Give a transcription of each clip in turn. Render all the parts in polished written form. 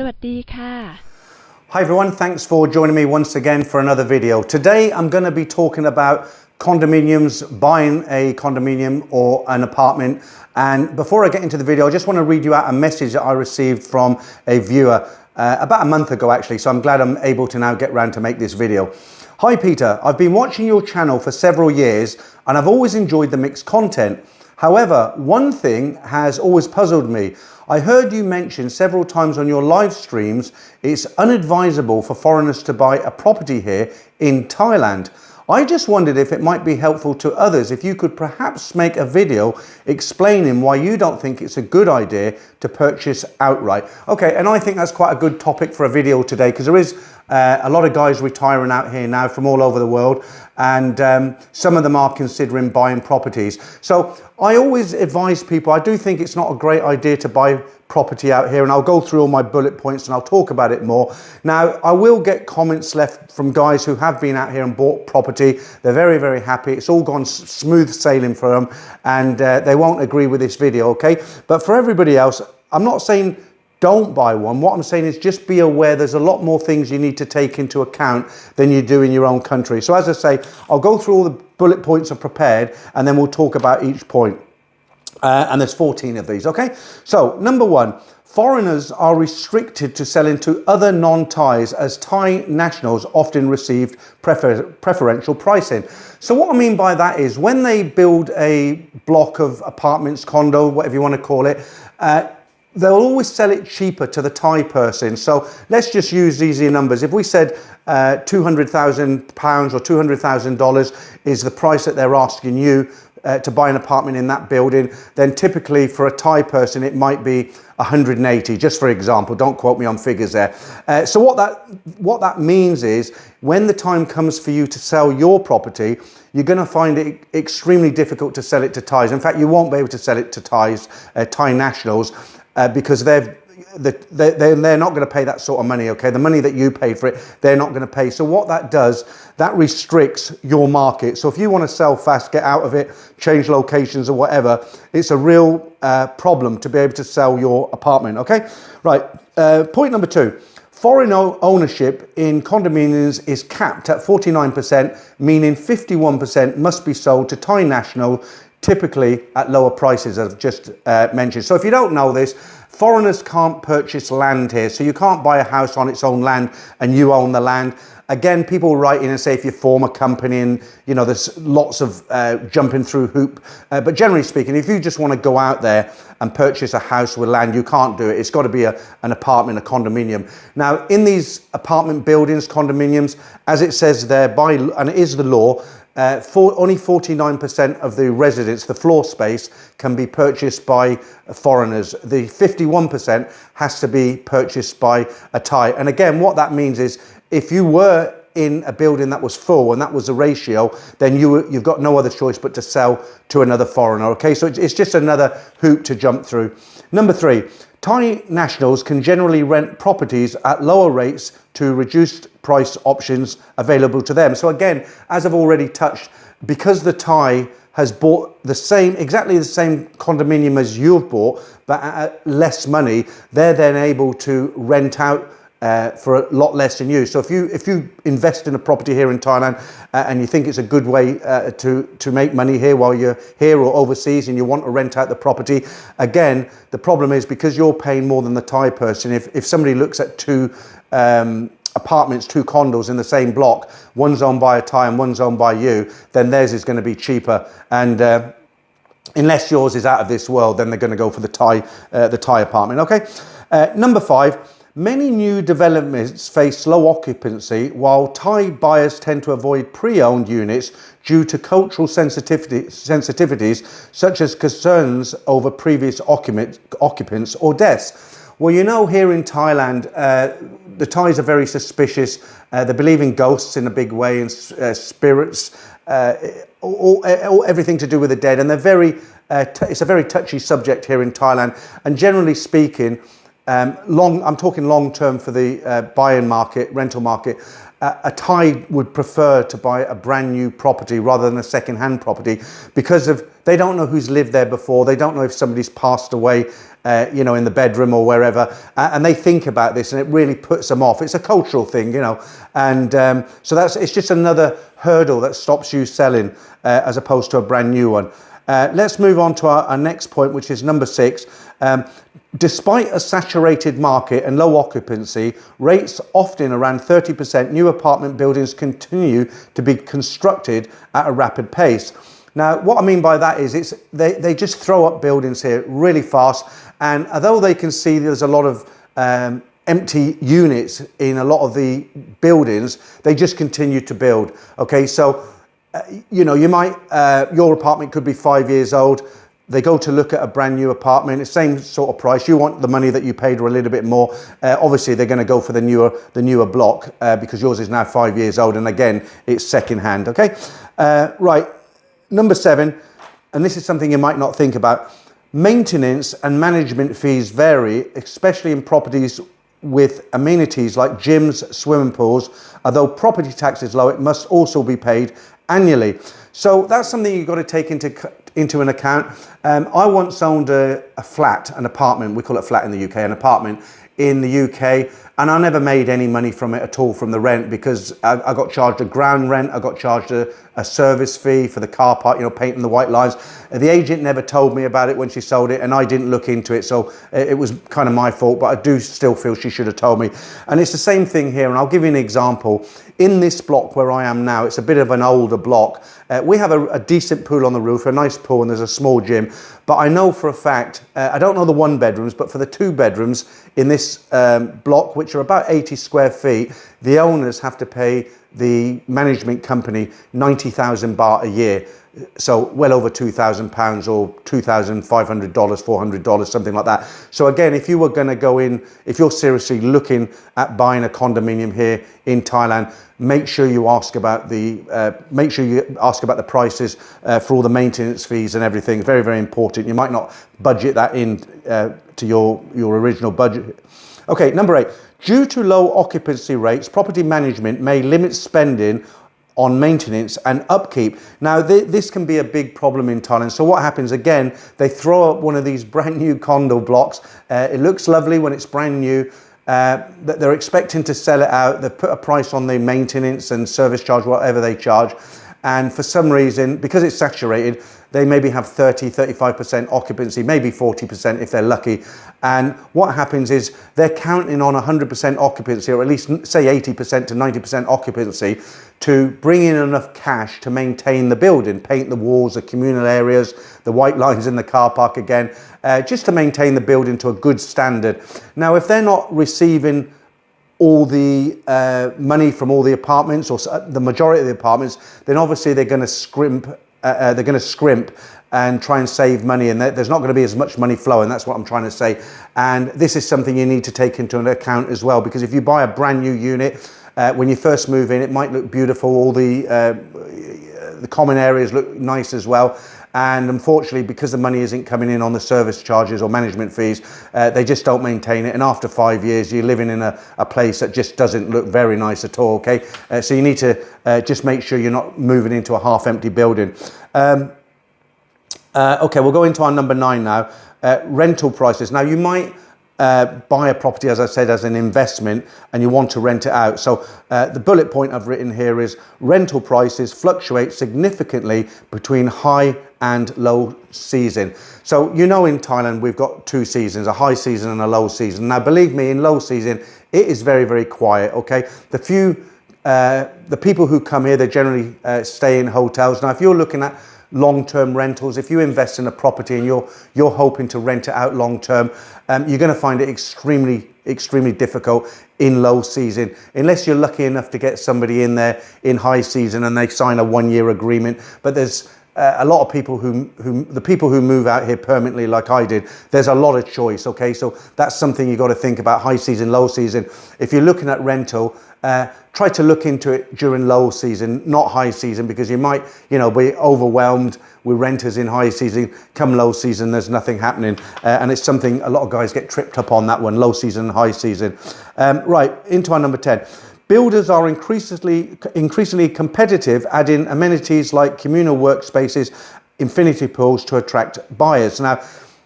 วัสดีค่ะ Hi everyone, thanks for joining me once again for another video. Today I'm going to be talking about condominiums, buying a condominium or an apartment. And before I get into the video, I just want to read you out a message that I received from a viewer about a month ago actually, so I'm glad I'm able to now get round to make this video. Hi Peter, I've been watching your channel for several years and I've always enjoyed the mixed content. However, one thing has always puzzled me. I heard you mention several times on your live streams it's unadvisable for foreigners to buy a property here in Thailand. I just wondered if it might be helpful to others if you could perhaps make a video explaining why you don't think it's a good idea to purchase outright. Okay, and I think that's quite a good topic for a video today because there is a lot of guys retiring out here now from all over the world, and some of them are considering buying properties. So I always advise people, I do think it's not a great idea to buy property out here, and I'll go through all my bullet points and I'll talk about it more. Now, I will get comments left from guys who have been out here and bought property. They're very, very happy. It's all gone smooth sailing for them, and they won't agree with this video, okay? But for everybody else, I'm not saying don't buy one. What I'm saying is just be aware there's a lot more things you need to take into account than you do in your own country. So as I say, I'll go through all the bullet points I've prepared and then we'll talk about each point. And there's 14 of these, okay? So number one, foreigners are restricted to selling to other non-Thais as Thai nationals often received preferential pricing. So what I mean by that is when they build a block of apartments, condo, whatever you want to call it, they'll always sell it cheaper to the Thai person. So let's just use easier numbers. If we said £200,000 or $200,000 is the price that they're asking you to buy an apartment in that building, then typically for a Thai person it might be 180, just for example. Don't quote me on figures there. So what that means is when the time comes for you to sell your property, you're going to find it extremely difficult to sell it to Thais. In fact, you won't be able to sell it to Thai nationals because they're not going to pay that sort of money, okay? The money that you paid for it, they're not going to pay. So what that does, that restricts your market. So if you want to sell fast, get out of it, change locations or whatever, it's a real problem to be able to sell your apartment, okay? Right, point number two. Foreign ownership in condominiums is capped at 49%, meaning 51% must be sold to Thai national, typically at lower prices, as I've just mentioned. So if you don't know this, foreigners can't purchase land here. So you can't buy a house on its own land and you own the land. Again, people write in and say if you form a company and, you know, there's lots of jumping through hoop. But generally speaking, if you just want to go out there and purchase a house with land, you can't do it. It's got to be an apartment, a condominium. Now, in these apartment buildings, condominiums, as it says there, and it is the law, only 49% of the residents, the floor space, can be purchased by foreigners. The 51% has to be purchased by a Thai. And again, what that means is if you were in a building that was full and that was the ratio, then you've got no other choice but to sell to another foreigner, okay? So it's just another hoop to jump through. Number three, Thai nationals can generally rent properties at lower rates to reduced price options available to them. So again, as I've already touched, because the Thai has bought exactly the same condominium as you've bought, but at less money, they're then able to rent out for a lot less than you. So if you invest in a property here in Thailand and you think it's a good way to make money here while you're here or overseas and you want to rent out the property, again, the problem is because you're paying more than the Thai person, if somebody looks at two apartments, two condos in the same block, one's owned by a Thai and one's owned by you, then theirs is going to be cheaper. And unless yours is out of this world, then they're going to go for the Thai apartment, okay? Number five, many new developments face low occupancy, while Thai buyers tend to avoid pre-owned units due to cultural sensitivities, such as concerns over previous occupants or deaths. Well, you know, here in Thailand, the Thais are very suspicious. They believe in ghosts in a big way and spirits, everything to do with the dead. And it's a very touchy subject here in Thailand. And generally speaking, I'm talking long term for the buying market, rental market. a Thai would prefer to buy a brand new property rather than a second-hand property because they don't know who's lived there before. They don't know if somebody's passed away, you know, in the bedroom or wherever, and they think about this, and it really puts them off. It's a cultural thing, you know, and so it's just another hurdle that stops you selling as opposed to a brand new one. Let's move on to our next point, which is number 6. Despite a saturated market and low occupancy, rates often around 30%, new apartment buildings continue to be constructed at a rapid pace. Now, what I mean by that is they just throw up buildings here really fast, and although they can see there's a lot of empty units in a lot of the buildings, they just continue to build. Okay, so you know, you might your apartment could be 5 years old. They go to look at a brand new apartment, the same sort of price. You want the money that you paid or a little bit more. Obviously, they're going to go for the newer block because yours is now 5 years old, and again, it's second hand. Okay, right. Number 7, and this is something you might not think about. Maintenance and management fees vary, especially in properties with amenities like gyms, swimming pools. Although property tax is low, it must also be paid annually. So that's something you've got to take into an account. I once owned a flat, an apartment, we call it a flat in the UK, an apartment in the UK, and I never made any money from it at all, from the rent, because I got charged a ground rent, I got charged a service fee for the car park, you know, painting the white lines. The agent never told me about it when she sold it, and I didn't look into it, so it was kind of my fault, but I do still feel she should have told me. And it's the same thing here, and I'll give you an example. In this block where I am now, it's a bit of an older block. We have a decent pool on the roof, a nice pool, and there's a small gym. But I know for a fact, I don't know the 1 bedrooms, but for the 2 bedrooms in this block, which are about 80 square feet, the owners have to pay the management company 90,000 baht a year. So well over £2,000 or $2,500, $400, something like that. So again, if you were going to go in, if you're seriously looking at buying a condominium here in Thailand, make sure you ask about the prices for all the maintenance fees and everything. Very, very important. You might not budget that in to your original budget. Okay, number 8. Due to low occupancy rates, property management may limit spending on maintenance and upkeep. Now, this can be a big problem in Thailand. So what happens, again, they throw up one of these brand new condo blocks. It looks lovely when it's brand new. They're expecting to sell it out. They put a price on the maintenance and service charge, whatever they charge. And for some reason, because it's saturated, they maybe have 30-35% occupancy, maybe 40% if they're lucky. And what happens is they're counting on 100% occupancy, or at least say 80% to 90% occupancy, to bring in enough cash to maintain the building, paint the walls, the communal areas, the white lines in the car park again, just to maintain the building to a good standard. Now, if they're not receiving all the money from all the apartments, or the majority of the apartments, then obviously they're going to scrimp. And try and save money, and there's not going to be as much money flowing. That's what I'm trying to say. And this is something you need to take into account as well, because if you buy a brand new unit, when you first move in, it might look beautiful. All the common areas look nice as well. And unfortunately, because the money isn't coming in on the service charges or management fees, they just don't maintain it. And after 5 years, you're living in a place that just doesn't look very nice at all, okay? So you need to just make sure you're not moving into a half-empty building. Okay, we'll go into our number 9 now. Rental prices. Now, you might buy a property, as I said, as an investment, and you want to rent it out. So the bullet point I've written here is rental prices fluctuate significantly between high and low season. So you know, in Thailand we've got 2 seasons, a high season and a low season. Now, believe me, in low season it is very, very quiet. Okay, the people who come here, they generally stay in hotels. Now, if you're looking at long-term rentals, if you invest in a property and you're hoping to rent it out long-term, you're going to find it extremely difficult in low season, unless you're lucky enough to get somebody in there in high season and they sign a 1-year agreement. But there's a lot of people the people who move out here permanently, like I did, there's a lot of choice. Okay, so that's something you got to think about: high season, low season. If you're looking at rental, try to look into it during low season, not high season, because you might, be overwhelmed with renters in high season. Come low season, there's nothing happening, and it's something a lot of guys get tripped up on, that one, low season and high season. Right, into our number 10. Builders are increasingly competitive, adding amenities like communal workspaces, infinity pools to attract buyers. Now,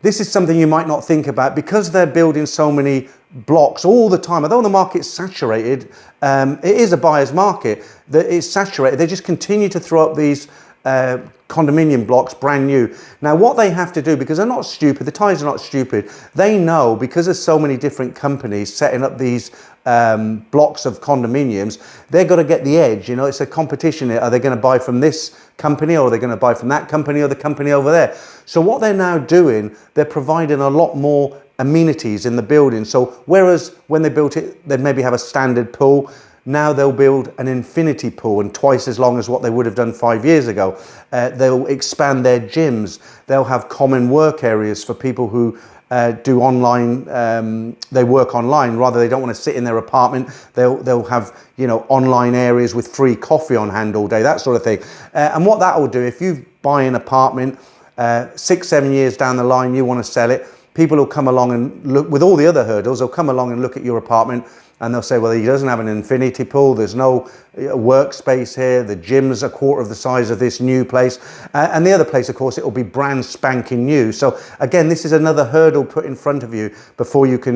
this is something you might not think about because they're building so many blocks all the time. Although the market's saturated, it is a buyer's market. It's saturated. They just continue to throw up these condominium blocks brand new. Now what they have to do, because they're not stupid, the Thais are not stupid, they know because there's so many different companies setting up these blocks of condominiums, they've got to get the edge. You know, it's a competition. Are they going to buy from this company, or are they going to buy from that company, or the company over there? So what they're now doing, they're providing a lot more amenities in the building. So whereas when they built it, they'd maybe have a standard pool, now they'll build an infinity pool, and twice as long as what they would have done 5 years ago. They'll expand their gyms. They'll have common work areas for people who do online, they work online, rather they don't want to sit in their apartment. They'll have, you know, online areas with free coffee on hand all day, that sort of thing. And what that will do, if you buy an apartment 6-7 years down the line, you want to sell it, people will come along and look, with all the other hurdles, they'll come along and look at your apartment and they'll say, well, he doesn't have an infinity pool, there's no workspace here, the gym's a quarter of the size of this new place. And the other place, of course, it will be brand spanking new. So again, this is another hurdle put in front of you before you can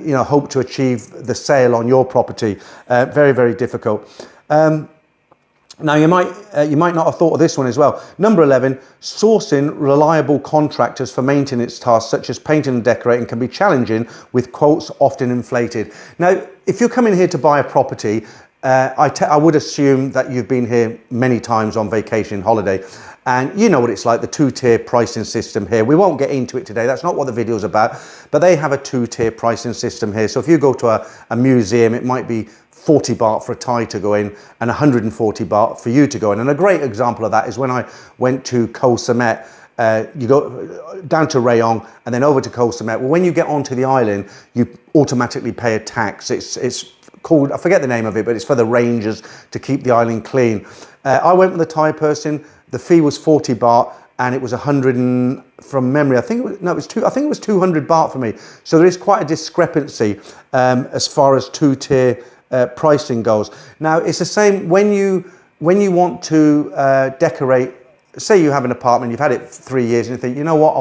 you know, hope to achieve the sale on your property. Very, very difficult. Now, you might not have thought of this one as well. Number 11, sourcing reliable contractors for maintenance tasks such as painting and decorating can be challenging, with quotes often inflated. Now, if you're coming here to buy a property, I would assume that you've been here many times on vacation, holiday, and you know what it's like, the two-tier pricing system here. We won't get into it today, that's not what the video's about, but they have a two-tier pricing system here. So if you go to a museum, it might be 40 baht for a Thai to go in and 140 baht for you to go in. And a great example of that is when I went to Koh Samet. You go down to Rayong and then over to Koh Samet. Well, when you get onto the island, you automatically pay a tax. It's called, I forget the name of it, but it's for the rangers to keep the island clean. I went with a Thai person. The fee was 40 baht and it was 100 and, from memory, I think it was 200 baht for me. So there is quite a discrepancy as far as two-tier pricing goes. Now it's the same when you want to decorate. Say you have an apartment, you've had it 3 years, and you think, you know what, I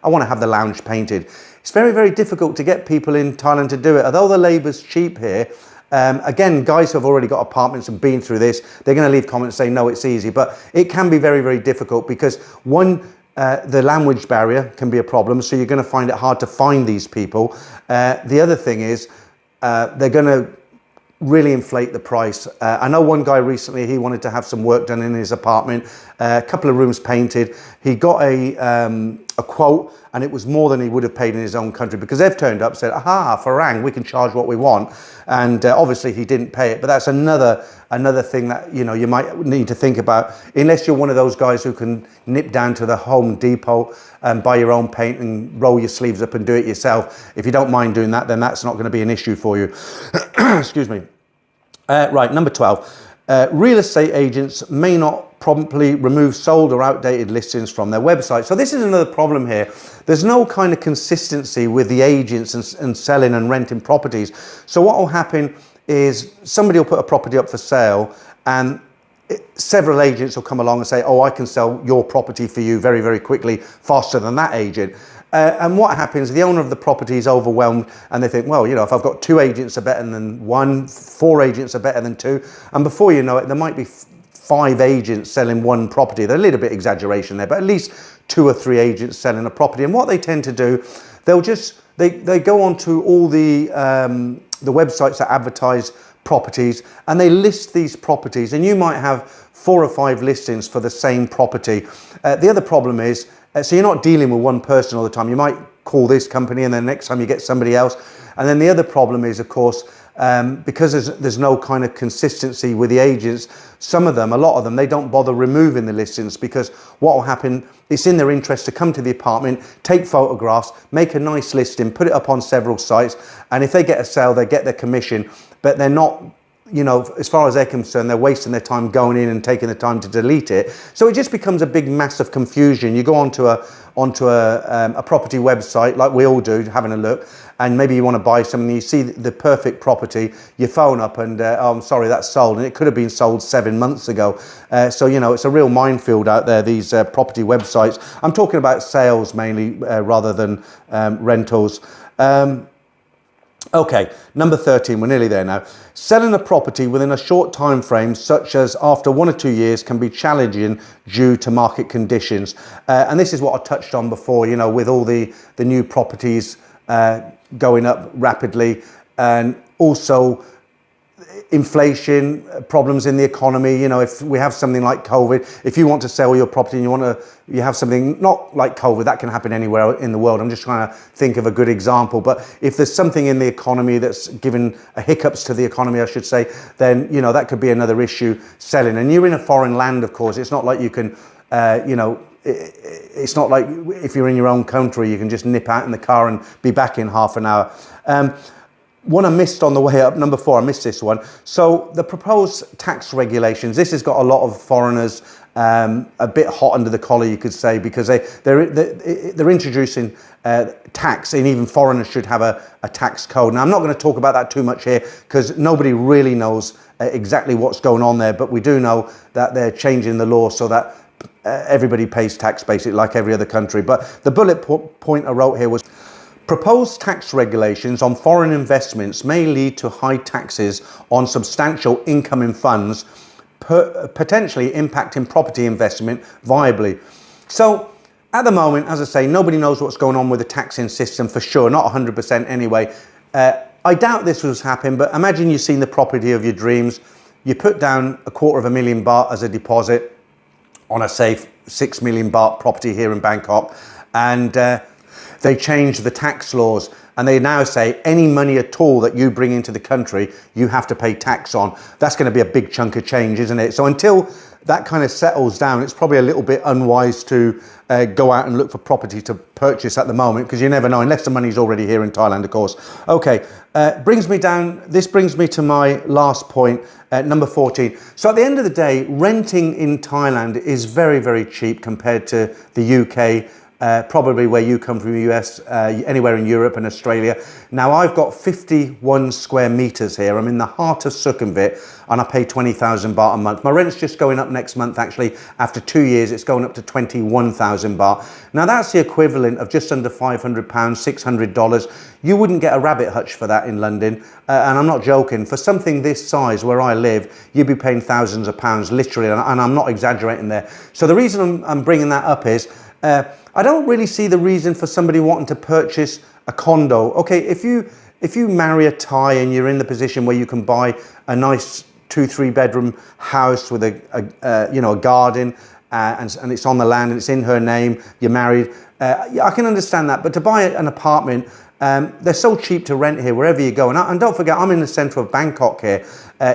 want to have the lounge painted. It's very, very difficult to get people in Thailand to do it. Although the labour's cheap here, again, guys who have already got apartments and been through this, they're going to leave comments saying, no, it's easy. But it can be very, very difficult because the language barrier can be a problem, so you're going to find it hard to find these people. The other thing is they're going to really inflate the price. I know one guy recently, he wanted to have some work done in his apartment, a couple of rooms painted. He got a quote and it was more than he would have paid in his own country, because they've turned up and said, aha, Farang, we can charge what we want. And obviously he didn't pay it, but that's another thing that, you know, you might need to think about, unless you're one of those guys who can nip down to the Home Depot and buy your own paint and roll your sleeves up and do it yourself. If you don't mind doing that, then that's not going to be an issue for you. Excuse me. Right, number 12. Real estate agents may not promptly remove sold or outdated listings from their website. So this is another problem here. There's no kind of consistency with the agents and selling and renting properties. So what will happen is somebody will put a property up for sale and several agents will come along and say, oh, I can sell your property for you very, very quickly, faster than that agent. And what happens, the owner of the property is overwhelmed and they think, well, you know, if I've got 2 agents are better than 1, 4 agents are better than 2. And before you know it, there might be 5 agents selling one property. There's a little bit exaggeration there, but at least 2 or 3 agents selling a property. And what they tend to do, they go onto all the websites that advertise properties and they list these properties, and you might have 4 or 5 listings for the same property. The other problem is, so you're not dealing with one person all the time. You might call this company and then next time you get somebody else. And then the other problem is, of course, because there's no kind of consistency with the agents, some of them, a lot of them, they don't bother removing the listings, because what will happen, it's in their interest to come to the apartment, take photographs, make a nice listing, put it up on several sites, and if they get a sale, they get their commission, but they're not you know, as far as they're concerned, they're wasting their time going in and taking the time to delete it. So it just becomes a big mass of confusion. You go onto a property website, like we all do, having a look, and maybe you want to buy something, you see the perfect property, you phone up and, oh, I'm sorry, that's sold, and it could have been sold 7 months ago. So, you know, it's a real minefield out there, these property websites. I'm talking about sales mainly, rather than rentals. Okay, number 13, we're nearly there now. Selling a property within a short time frame, such as after 1 or 2 years, can be challenging due to market conditions. And this is what I touched on before, you know, with all the new properties going up rapidly, and also inflation, problems in the economy. You know, if we have something like COVID, if you want to sell your property and you have something not like COVID, that can happen anywhere in the world. I'm just trying to think of a good example. But if there's something in the economy that's given hiccups to the economy, I should say, then, you know, that could be another issue selling. And you're in a foreign land, of course. It's not like you can, you know, it's not like if you're in your own country, you can just nip out in the car and be back in half an hour. One I missed on the way up, number 4, I missed this one. So the proposed tax regulations, this has got a lot of foreigners a bit hot under the collar, you could say, because they're introducing tax, and even foreigners should have a tax code. Now, I'm not going to talk about that too much here because nobody really knows exactly what's going on there, but we do know that they're changing the law so that everybody pays tax, basically, like every other country. But the bullet point I wrote here was, proposed tax regulations on foreign investments may lead to high taxes on substantial incoming funds, potentially impacting property investment viably. So at the moment, as I say, nobody knows what's going on with the taxing system for sure, not 100% anyway. I doubt this will happen, but imagine you've seen the property of your dreams. You put down $250,000 baht as a deposit on a safe 6 million baht property here in Bangkok, and they changed the tax laws, and they now say any money at all that you bring into the country, you have to pay tax on. That's going to be a big chunk of change, isn't it? So until that kind of settles down, it's probably a little bit unwise to go out and look for property to purchase at the moment, because you never know, unless the money's already here in Thailand, of course. Okay, this brings me to my last point, number 14. So at the end of the day, renting in Thailand is very, very cheap compared to the UK, probably where you come from, the US, anywhere in Europe and Australia. Now, I've got 51 square meters here. I'm in the heart of Sukhumvit, and I pay 20,000 baht a month. My rent's just going up next month, actually. After 2 years, it's going up to 21,000 baht. Now, that's the equivalent of just under £500, $600. You wouldn't get a rabbit hutch for that in London. And I'm not joking. For something this size where I live, you'd be paying thousands of pounds, literally, and I'm not exaggerating there. So the reason I'm bringing that up is, I don't really see the reason for somebody wanting to purchase a condo. Okay, if you marry a Thai and you're in the position where you can buy a nice 2-3 bedroom house with a garden, and it's on the land and it's in her name, you're married, yeah, I can understand that. But to buy an apartment, they're so cheap to rent here wherever you go. And don't forget, I'm in the centre of Bangkok here.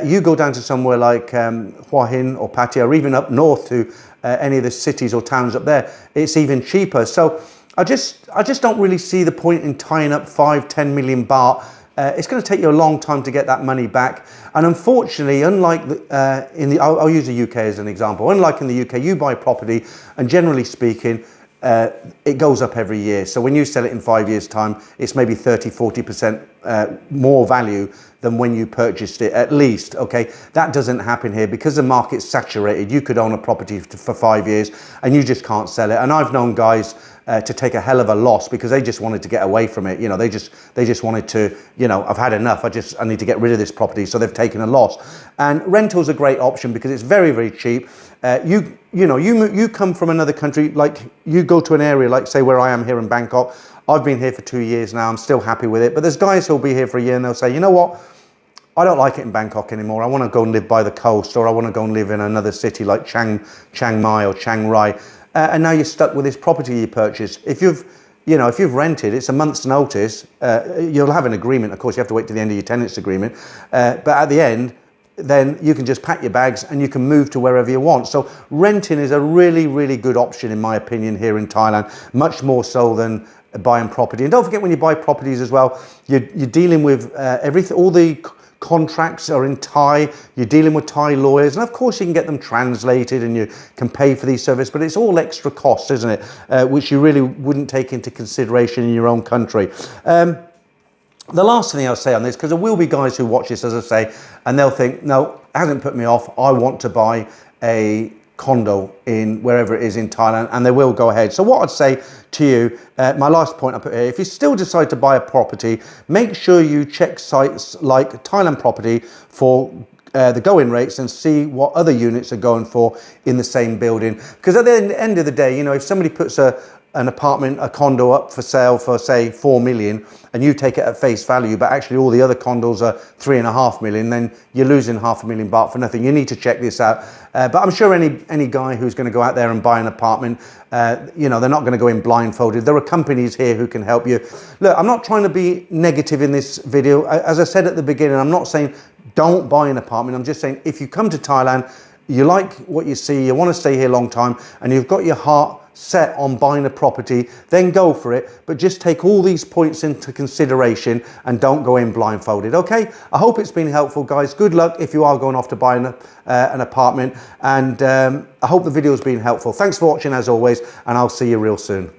You go down to somewhere like Hua Hin or Pattaya, or even up north to any of the cities or towns up there, it's even cheaper. So I just don't really see the point in tying up 5-10 million baht. It's going to take you a long time to get that money back. And unfortunately, unlike I'll use the UK as an example. Unlike in the UK, you buy property, and generally speaking, it goes up every year. So when you sell it in 5 years' time, it's maybe 30-40% more value than when you purchased it, at least. Okay, that doesn't happen here because the market's saturated. You could own a property for 5 years and you just can't sell it. And I've known guys to take a hell of a loss because they just wanted to get away from it. You know, they just wanted to, you know, I've had enough. I need to get rid of this property. So they've taken a loss. And rental's a great option because it's very, very cheap. You come from another country, like you go to an area like, say, where I am here in Bangkok. I've been here for 2 years now. I'm still happy with it. But there's guys who'll be here for a year and they'll say, you know what? I don't like it in Bangkok anymore. I want to go and live by the coast, or I want to go and live in another city like Chiang Mai or Chiang Rai. And now you're stuck with this property you purchased. If you've rented, it's a month's notice. You'll have an agreement. Of course, you have to wait to the end of your tenant's agreement. But at the end, then you can just pack your bags and you can move to wherever you want. So renting is a really, really good option, in my opinion, here in Thailand, much more so than buying property. And don't forget, when you buy properties as well, you're dealing with everything, all the contracts are in Thai, you're dealing with Thai lawyers, and of course you can get them translated and you can pay for these services, but it's all extra cost, isn't it? Which you really wouldn't take into consideration in your own country. The last thing I'll say on this, because there will be guys who watch this, as I say, and they'll think, no, it hasn't put me off. I want to buy a condo in wherever it is in Thailand, and they will go ahead. So what I'd say to you, my last point I put here, if you still decide to buy a property, make sure you check sites like Thailand Property for the going rates and see what other units are going for in the same building. Because at the end of the day, you know, if somebody puts an apartment, a condo up for sale for say 4 million, and you take it at face value, but actually all the other condos are 3.5 million, then you're losing $500,000 baht for nothing. You need to check this out. But I'm sure any guy who's going to go out there and buy an apartment, you know, they're not going to go in blindfolded. There are companies here who can help you. Look, I'm not trying to be negative in this video. As I said at the beginning, I'm not saying don't buy an apartment. I'm just saying if you come to Thailand, you like what you see, you want to stay here a long time, and you've got your heart set on buying a property, then go for it. But just take all these points into consideration and don't go in blindfolded, okay? I hope it's been helpful, guys. Good luck if you are going off to buy an apartment, and I hope the video's been helpful. Thanks for watching as always, and I'll see you real soon.